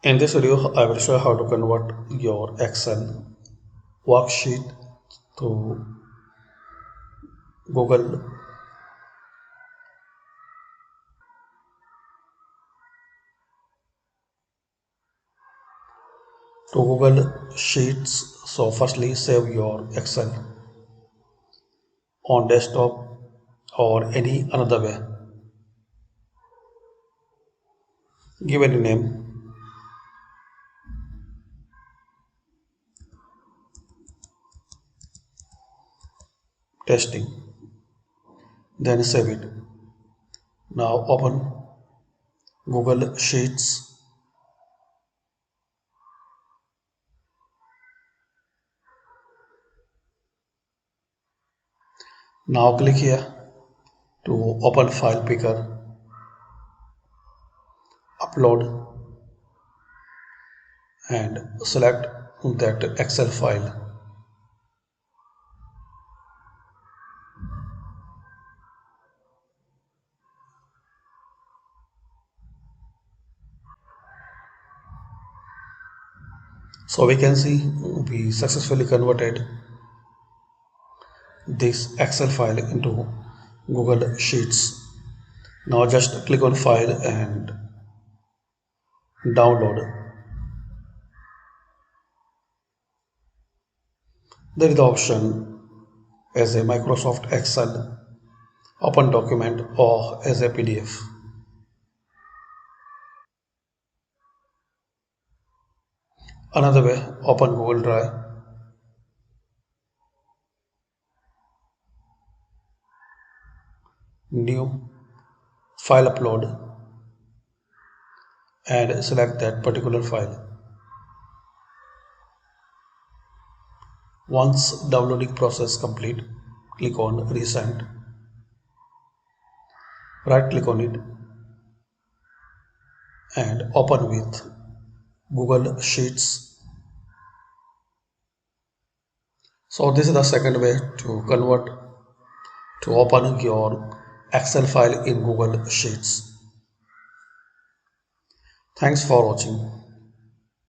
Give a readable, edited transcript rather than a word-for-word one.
In this video, I will show how to convert your Excel worksheet to Google Sheets. So firstly, save your Excel on desktop or any another way. Give any name, testing, then save it. Now open Google Sheets. Now click here to open file picker, upload, and select that Excel file. So we can see we successfully converted this Excel file into Google Sheets. Now just click on file and download. There is the option as a Microsoft Excel, open document, or as a PDF. Another way, open Google Drive, new, file upload, and select that particular file. Once downloading process complete, click on resend, right click on it and open with Google Sheets. So this is the second way to open your Excel file in Google Sheets. Thanks for watching.